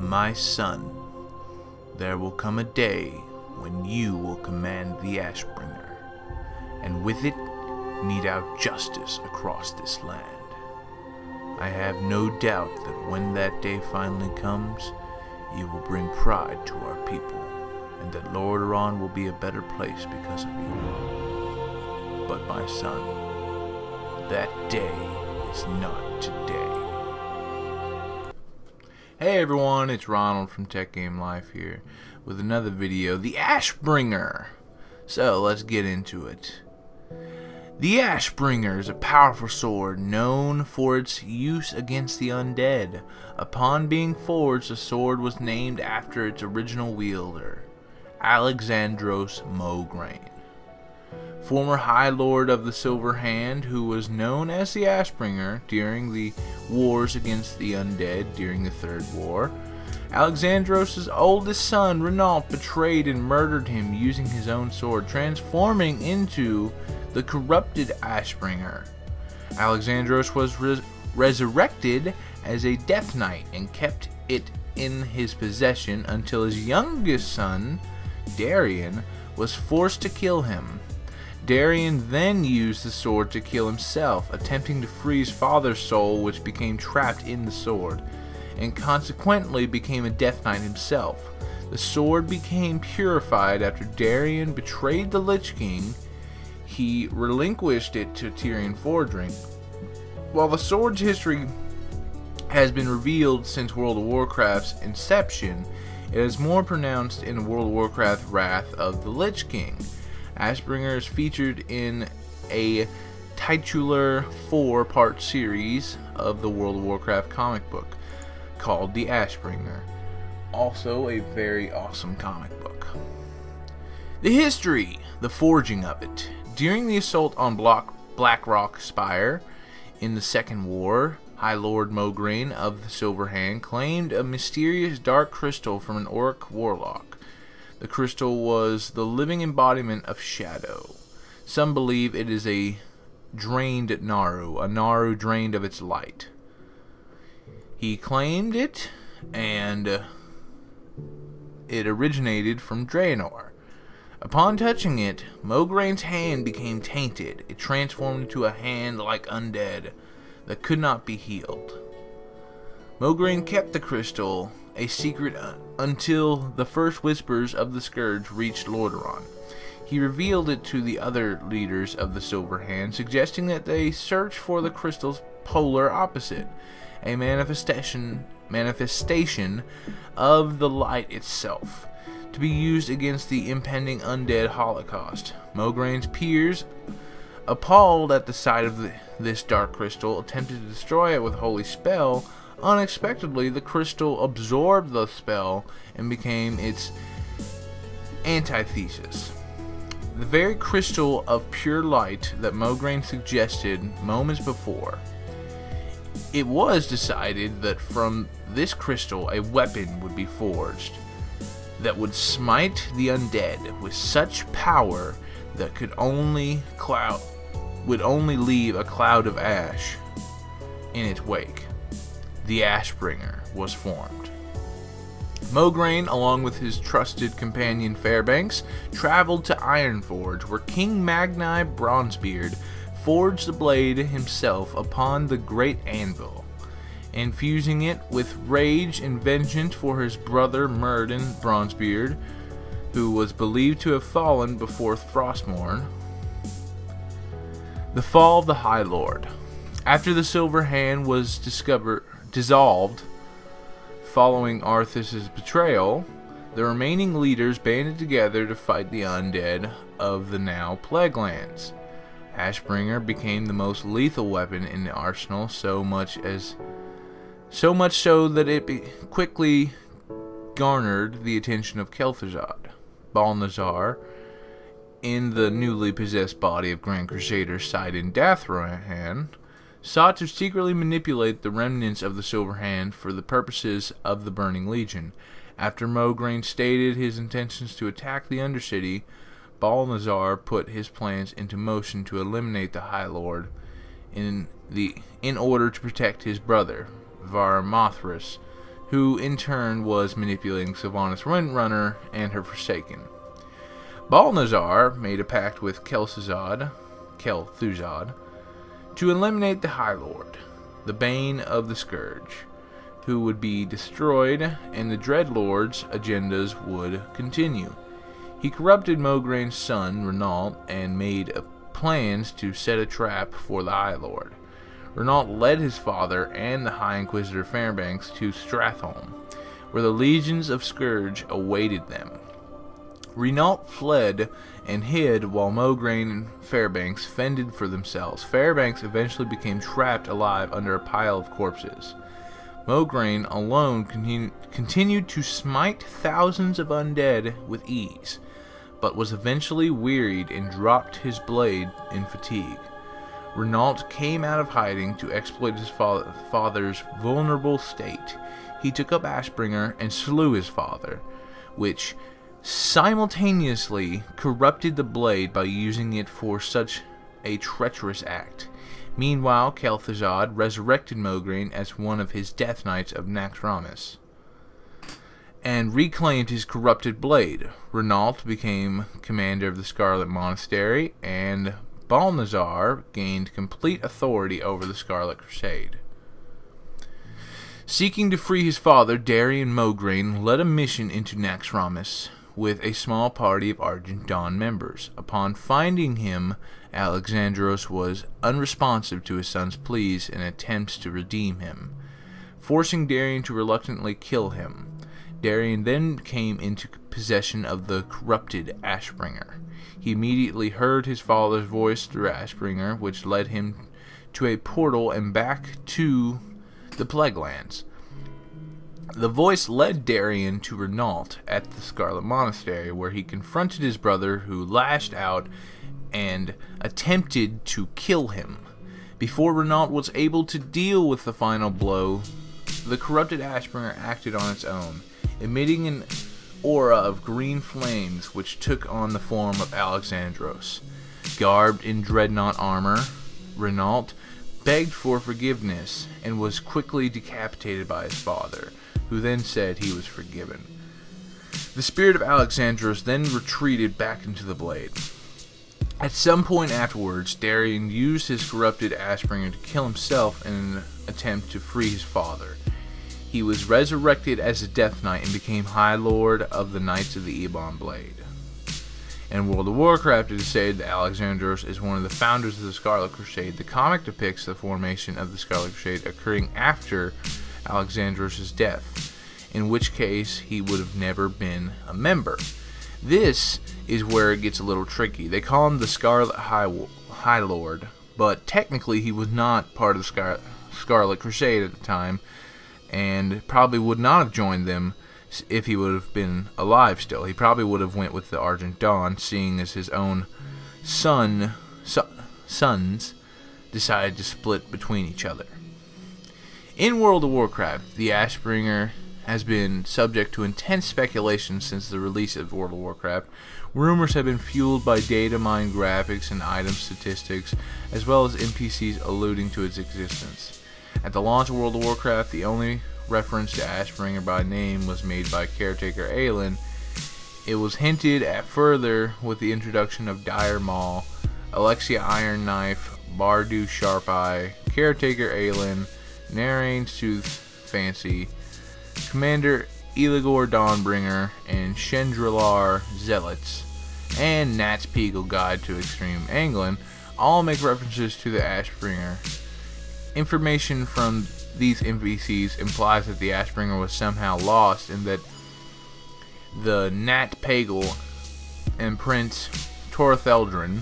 My son, there will come a day when you will command the Ashbringer, and with it mete out justice across this land. I have no doubt that when that day finally comes, you will bring pride to our people, and that Lordaeron will be a better place because of you. But my son, that day is not today. Hey everyone, it's Ronald from Tech Game Life here with another video, the Ashbringer. So let's get into it. The Ashbringer is a powerful sword known for its use against the undead. Upon being forged, the sword was named after its original wielder, Alexandros Mograine, former High Lord of the Silver Hand, who was known as the Ashbringer during the wars against the undead during the Third War. Alexandros' oldest son, Renault, betrayed and murdered him using his own sword, transforming into the corrupted Ashbringer. Alexandros was resurrected as a Death Knight and kept it in his possession until his youngest son, Darian, was forced to kill him. Darian then used the sword to kill himself, attempting to free his father's soul, which became trapped in the sword, and consequently became a Death Knight himself. The sword became purified after Darian betrayed the Lich King. He relinquished it to Tyrion Fordring. While the sword's history has been revealed since World of Warcraft's inception, it is more pronounced in World of Warcraft Wrath of the Lich King. Ashbringer is featured in a titular 4-part series of the World of Warcraft comic book called The Ashbringer. Also a very awesome comic book. The history, the forging of it. During the assault on Blackrock Spire in the Second War, High Lord Mograine of the Silver Hand claimed a mysterious dark crystal from an orc warlock. The crystal was the living embodiment of shadow. Some believe it is a drained Naru, a Naru drained of its light. He claimed it, and it originated from Draenor. Upon touching it, Mograine's hand became tainted. It transformed into a hand like undead that could not be healed. Mograine kept the crystal a secret until the first whispers of the Scourge reached Lordaeron. He revealed it to the other leaders of the Silver Hand, suggesting that they search for the crystal's polar opposite, a manifestation of the light itself, to be used against the impending undead holocaust. Mograine's peers, appalled at the sight of this dark crystal, attempted to destroy it with a holy spell. Unexpectedly, the crystal absorbed the spell and became its antithesis. The very crystal of pure light that Mograine suggested moments before. It was decided that from this crystal a weapon would be forged that would smite the undead with such power that would only leave a cloud of ash in its wake. The Ashbringer was formed. Mograine, along with his trusted companion Fairbanks, traveled to Ironforge, where King Magni Bronzebeard forged the blade himself upon the great anvil, infusing it with rage and vengeance for his brother Myrddin Bronzebeard, who was believed to have fallen before Frostmourne. The fall of the High Lord. After the Silver Hand was dissolved following Arthas' betrayal, the remaining leaders banded together to fight the undead of the now Plaguelands. Ashbringer became the most lethal weapon in the arsenal, so much so that it quickly garnered the attention of Kel'Thuzad. Balnazzar, in the newly possessed body of Grand Crusader Sidon Dathrohan, sought to secretly manipulate the remnants of the Silver Hand for the purposes of the Burning Legion. After Mograine stated his intentions to attack the Undercity, Balnazzar put his plans into motion to eliminate the High Lord in order to protect his brother, Varmathras, who in turn was manipulating Sylvanas Windrunner and her Forsaken. Balnazar made a pact with Kel'Thuzad to eliminate the High Lord, the bane of the Scourge, who would be destroyed, and the Dreadlord's agendas would continue. He corrupted Mograine's son, Renault, and made plans to set a trap for the High Lord. Renault led his father and the High Inquisitor Fairbanks to Stratholme, where the legions of Scourge awaited them. Renault fled and hid while Mograine and Fairbanks fended for themselves. Fairbanks eventually became trapped alive under a pile of corpses. Mograine alone continued to smite thousands of undead with ease, but was eventually wearied and dropped his blade in fatigue. Renault came out of hiding to exploit his father's vulnerable state. He took up Ashbringer and slew his father, which simultaneously corrupted the blade by using it for such a treacherous act. Meanwhile, Kel'Thuzad resurrected Mograine as one of his Death Knights of Naxxramas and reclaimed his corrupted blade. Renault became commander of the Scarlet Monastery, and Balnazar gained complete authority over the Scarlet Crusade. Seeking to free his father, Darien Mograine led a mission into Naxxramas with a small party of Argent Dawn members. Upon finding him, Alexandros was unresponsive to his son's pleas and attempts to redeem him, forcing Darien to reluctantly kill him. Darien then came into possession of the corrupted Ashbringer. He immediately heard his father's voice through Ashbringer, which led him to a portal and back to the Plaguelands. The voice led Darien to Renault at the Scarlet Monastery, where he confronted his brother, who lashed out and attempted to kill him. Before Renault was able to deal with the final blow, the corrupted Ashbringer acted on its own, emitting an aura of green flames which took on the form of Alexandros. Garbed in dreadnought armor, Renault begged for forgiveness and was quickly decapitated by his father, who then said he was forgiven. The spirit of Alexandros then retreated back into the blade. At some point afterwards, Darien used his corrupted Ashbringer to kill himself in an attempt to free his father. He was resurrected as a Death Knight and became High Lord of the Knights of the Ebon Blade. In World of Warcraft, it is said that Alexandros is one of the founders of the Scarlet Crusade. The comic depicts the formation of the Scarlet Crusade occurring after Alexandros' death, in which case he would have never been a member. This is where it gets a little tricky. They call him the Scarlet High Lord, but technically he was not part of the Scarlet Crusade at the time, and probably would not have joined them if he would have been alive still. He probably would have went with the Argent Dawn, seeing as his own sons decided to split between each other. In World of Warcraft, the Ashbringer has been subject to intense speculation since the release of World of Warcraft. Rumors have been fueled by data mined graphics and item statistics, as well as NPCs alluding to its existence. At the launch of World of Warcraft, the only reference to Ashbringer by name was made by Caretaker Aelin. It was hinted at further with the introduction of Dire Maul, Alexia Iron Knife, Bardu Sharp Eye, Caretaker Aelin, Narain Sooth Fancy, Commander Eligor Dawnbringer, and Chandrilar Zealots, and Nat's Peagle Guide to Extreme Anglin all make references to the Ashbringer. Information from these NPCs implies that the Ashbringer was somehow lost, and that the Nat Pagle and Prince Tortheldrin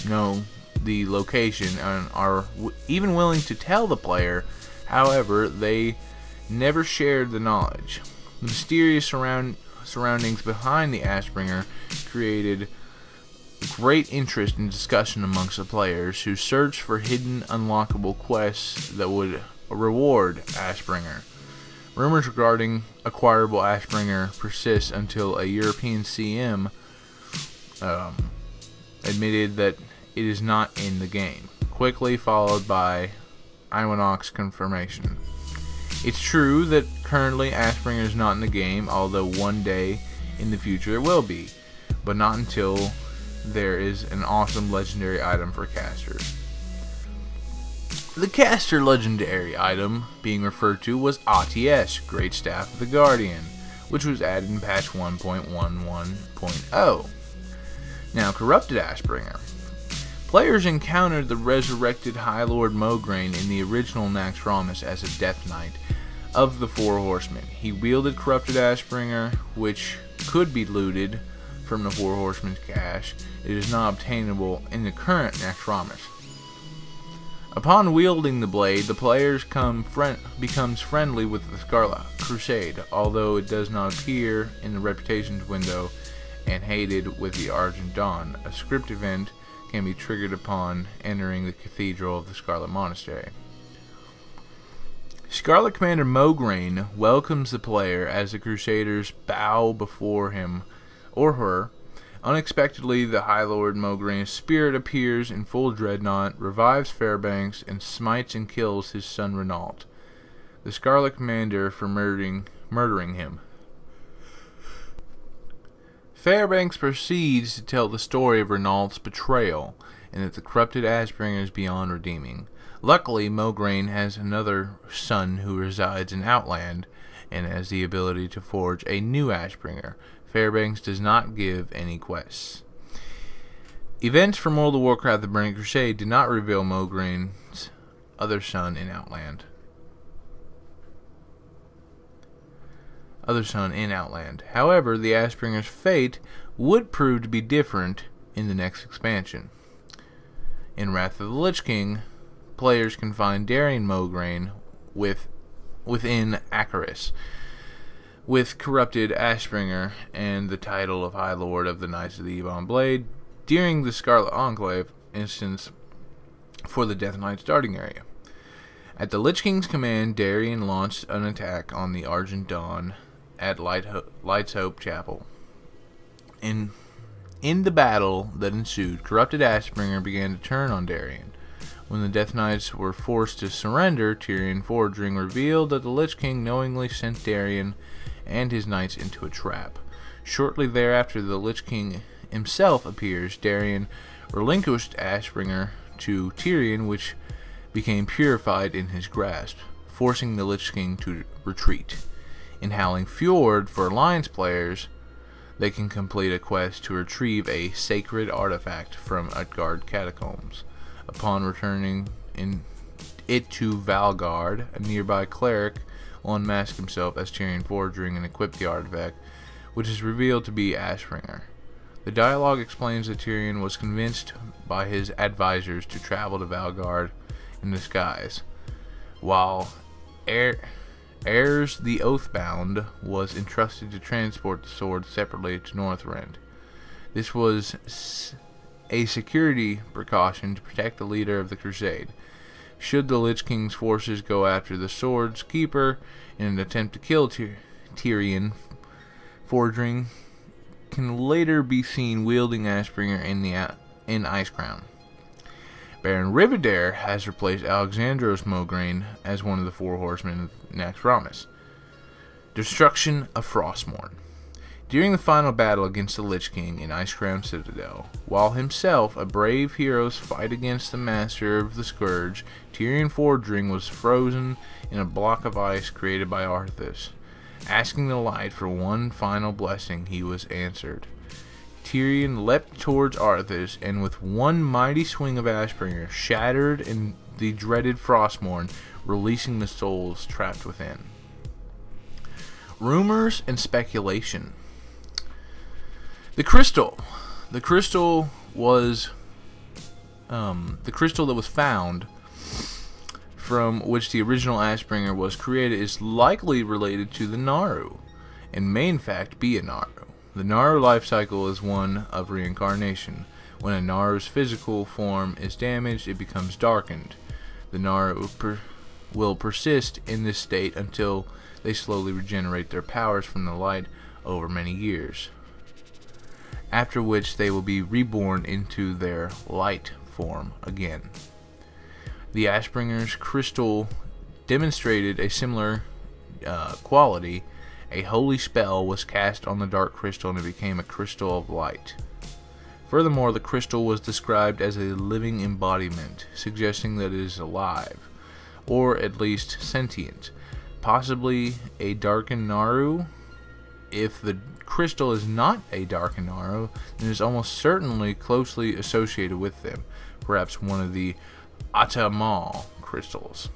know the location and are even willing to tell the player. However, they never shared the knowledge. The mysterious surroundings behind the Ashbringer created great interest and discussion amongst the players, who searched for hidden unlockable quests that would reward Ashbringer. Rumors regarding acquirable Ashbringer persist until a European CM admitted that it is not in the game, quickly followed by Iwanox's confirmation. It's true that currently Ashbringer is not in the game, although one day in the future it will be, but not until there is an awesome legendary item for casters. The caster legendary item being referred to was ATS, Great Staff of the Guardian, which was added in patch 1.11.0. Now, Corrupted Ashbringer. Players encountered the resurrected High Lord Mograine in the original Naxxramas as a Death Knight of the Four Horsemen. He wielded Corrupted Ashbringer, which could be looted from the Four Horsemen's cache. It is not obtainable in the current Naxxramas. Upon wielding the blade, the player becomes friendly with the Scarlet Crusade, although it does not appear in the Reputations window, and hated with the Argent Dawn. A script event can be triggered upon entering the Cathedral of the Scarlet Monastery. Scarlet Commander Mograine welcomes the player as the Crusaders bow before him or her. Unexpectedly, the High Lord Mograine's spirit appears in full dreadnought, revives Fairbanks, and smites and kills his son Renault, the Scarlet Commander, for murdering him. Fairbanks proceeds to tell the story of Renault's betrayal, and that the Corrupted Ashbringer is beyond redeeming. Luckily, Mograine has another son who resides in Outland, and has the ability to forge a new Ashbringer. Fairbanks does not give any quests. Events from World of Warcraft: The Burning Crusade did not reveal Mograine's other son in Outland. However, the Ashbringer's fate would prove to be different in the next expansion. In Wrath of the Lich King, players can find Darien Mograine within Acheris, with Corrupted Ashbringer and the title of High Lord of the Knights of the Ebon Blade during the Scarlet Enclave instance for the Death Knight starting area. At the Lich King's command, Darien launched an attack on the Argent Dawn at Light's Hope Chapel. In the battle that ensued, Corrupted Ashbringer began to turn on Darien. When the Death Knights were forced to surrender, Tyrion Fordring revealed that the Lich King knowingly sent Darien and his knights into a trap. Shortly thereafter, the Lich King himself appears. Darien relinquished Ashbringer to Tyrion, which became purified in his grasp, forcing the Lich King to retreat. In Howling Fjord, for Alliance players, they can complete a quest to retrieve a sacred artifact from Utgard Catacombs. Upon returning it to Valgard, a nearby cleric will unmask himself as Tyrion Fordring and equip the artifact, which is revealed to be Ashbringer. The dialogue explains that Tyrion was convinced by his advisors to travel to Valgard in disguise, while Ayers the Oathbound was entrusted to transport the sword separately to Northrend. This was a security precaution to protect the leader of the crusade. Should the Lich King's forces go after the sword's keeper in an attempt to kill Tyrion, Fordring can later be seen wielding Ashbringer in Icecrown. Baron Rivendare has replaced Alexandros Mograine as one of the Four Horsemen of Naxxramas. Destruction of Frostmourne. During the final battle against the Lich King in Icecrown Citadel, while himself a brave hero's fight against the Master of the Scourge, Tyrion Fordring was frozen in a block of ice created by Arthas. Asking the light for one final blessing, he was answered. Tyrion leapt towards Arthas, and with one mighty swing of Ashbringer, shattered in the dreaded Frostmourne, releasing the souls trapped within. Rumors and speculation. The crystal that was found, from which the original Ashbringer was created, is likely related to the Naru, and may in fact be a Naru. The Naru life cycle is one of reincarnation. When a Naru's physical form is damaged, it becomes darkened. The Naru will persist in this state until they slowly regenerate their powers from the light over many years, after which they will be reborn into their light form again. The Ashbringer's crystal demonstrated a similar quality, a holy spell was cast on the dark crystal and it became a crystal of light. Furthermore, the crystal was described as a living embodiment, suggesting that it is alive, or at least sentient, possibly a darkened Naru. If the crystal is not a darkened Naru, then it is almost certainly closely associated with them, perhaps one of the Atamal crystals.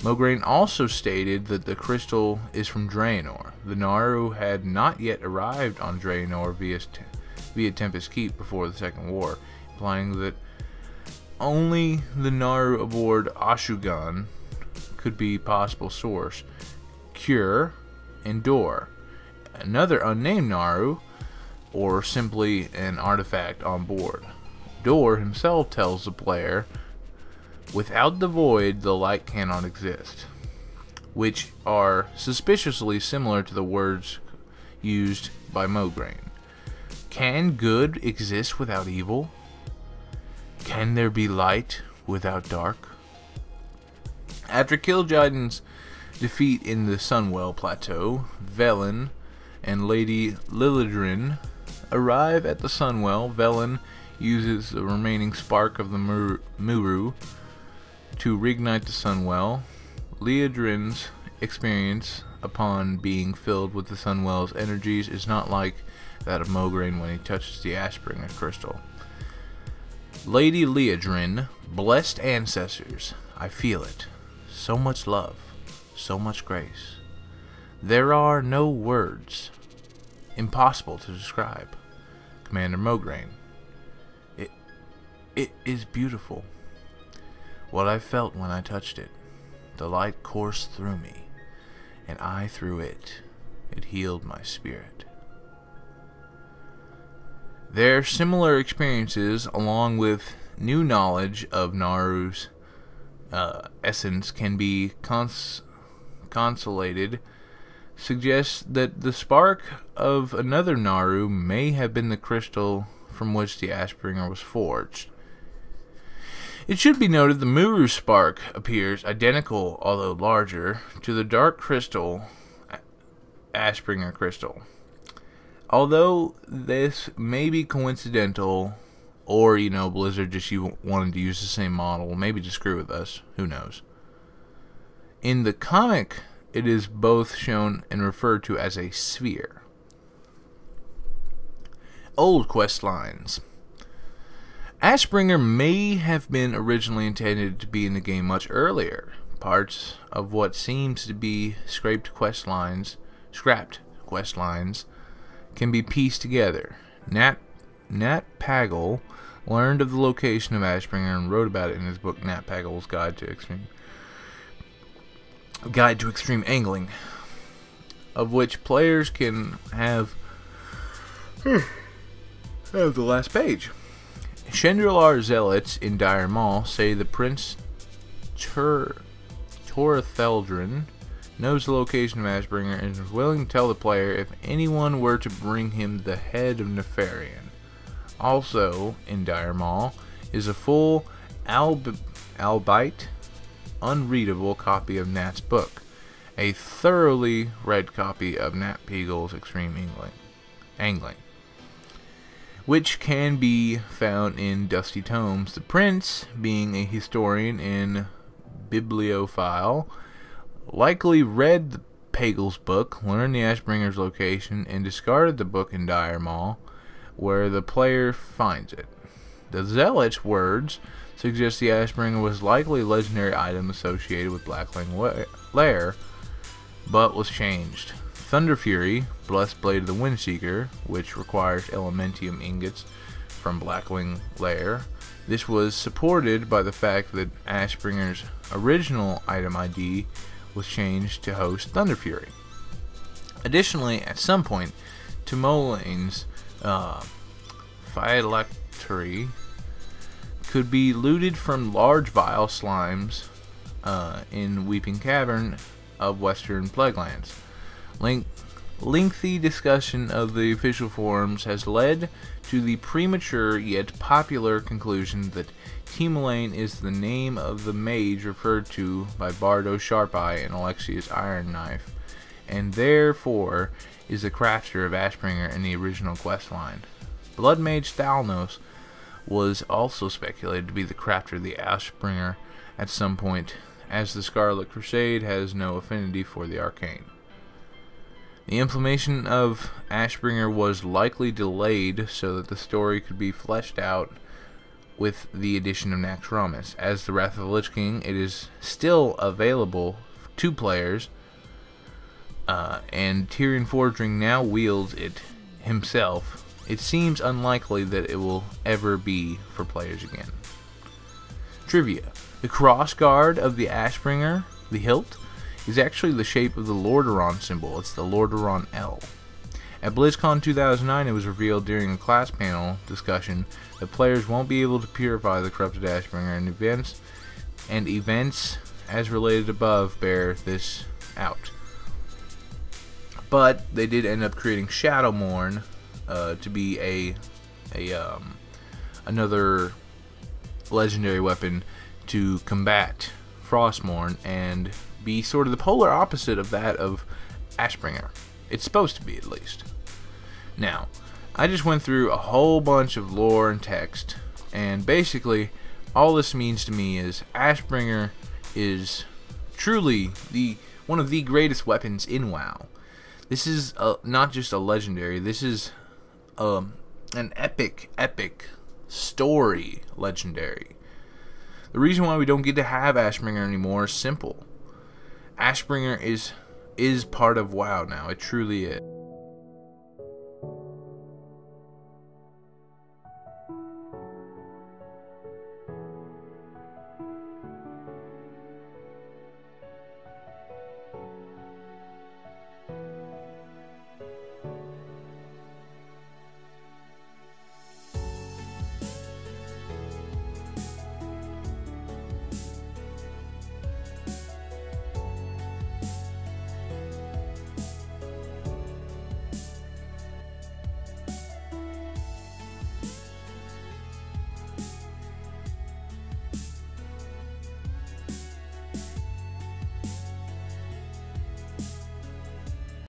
Mograine also stated that the crystal is from Draenor. The Naru had not yet arrived on Draenor via Tempest Keep before the Second War, implying that only the Naru aboard Ashugan could be possible source. Cure and Dor, another unnamed Naru, or simply an artifact on board. Dor himself tells the player, "Without the void, the light cannot exist," which are suspiciously similar to the words used by Mograine. Can good exist without evil? Can there be light without dark? After Kil'jaeden's defeat in the Sunwell Plateau, Velen and Lady Lilydrin arrive at the Sunwell. Velen uses the remaining spark of the Muru to reignite the Sunwell. Lilydrin's experience upon being filled with the Sunwell's energies is not like that of Mograine when he touches the Ashbringer crystal. Lady Lilydrin, blessed ancestors, I feel it. So much love, so much grace. There are no words. Impossible to describe. Commander Mograine. It is beautiful. What I felt when I touched it. The light coursed through me, and I through it. It healed my spirit. Their similar experiences, along with new knowledge of Naru's essence, can be consolidated, suggests that the spark of another Naru may have been the crystal from which the Ashbringer was forged. It should be noted the Muru spark appears identical, although larger, to the dark crystal Ashbringer crystal. Although this may be coincidental, or, Blizzard just wanted to use the same model, maybe to screw with us, who knows. In the comic, it is both shown and referred to as a sphere. Old quest lines. Ashbringer may have been originally intended to be in the game much earlier. Parts of what seems to be scrapped quest lines can be pieced together. Nat Pagle learned of the location of Ashbringer and wrote about it in his book Nat Pagle's Guide to Extreme Angling, of which players can have the last page. Chandrilar zealots in Dire Maul say the Prince Tortheldrin knows the location of Ashbringer and is willing to tell the player if anyone were to bring him the head of Nefarian. Also, in Dire Maul, is a full, albeit unreadable copy of Nat's book, a thoroughly read copy of Nat Pagle's Extreme Angling, which can be found in dusty tomes. The Prince, being a historian and bibliophile, likely read Pagle's book, learned the Ashbringer's location, and discarded the book in Dire Maul, where the player finds it. The Zealot's words suggest the Ashbringer was likely a legendary item associated with Blackling Lair, but was changed. Thunder Fury, Blessed Blade of the Windseeker, which requires Elementium ingots from Blackling Lair. This was supported by the fact that Ashbringer's original item ID was changed to host Thunder Fury. Additionally, at some point, Timolane's phylactery could be looted from large vile slimes in Weeping Cavern of Western Plaguelands. Lengthy discussion of the official forums has led to the premature yet popular conclusion that Timolane is the name of the mage referred to by Bardo Sharpeye and Alexia's Iron Knife and therefore is the crafter of Ashbringer in the original questline. Blood Mage Thalnos was also speculated to be the crafter of the Ashbringer at some point, as the Scarlet Crusade has no affinity for the arcane. The implementation of Ashbringer was likely delayed so that the story could be fleshed out with the addition of Naxxramas. As the Wrath of the Lich King, it is still available to players, and Tyrion Forgeling now wields it himself. It seems unlikely that it will ever be for players again. Trivia: the crossguard of the Ashbringer, the hilt, is actually the shape of the Lordaeron symbol. It's the Lordaeron L. At BlizzCon 2009, it was revealed during a class panel discussion that players won't be able to purify the corrupted Ashbringer, and events as related above bear this out. But they did end up creating Shadowmourne to be another legendary weapon to combat Frostmourne and be sort of the polar opposite of that of Ashbringer. It's supposed to be, at least. Now, I just went through a whole bunch of lore and text, and basically all this means to me is Ashbringer is truly one of the greatest weapons in WoW. This is not just a legendary, this is an epic story legendary. The reason why we don't get to have Ashbringer anymore is simple. Ashbringer is part of WoW now. It truly is.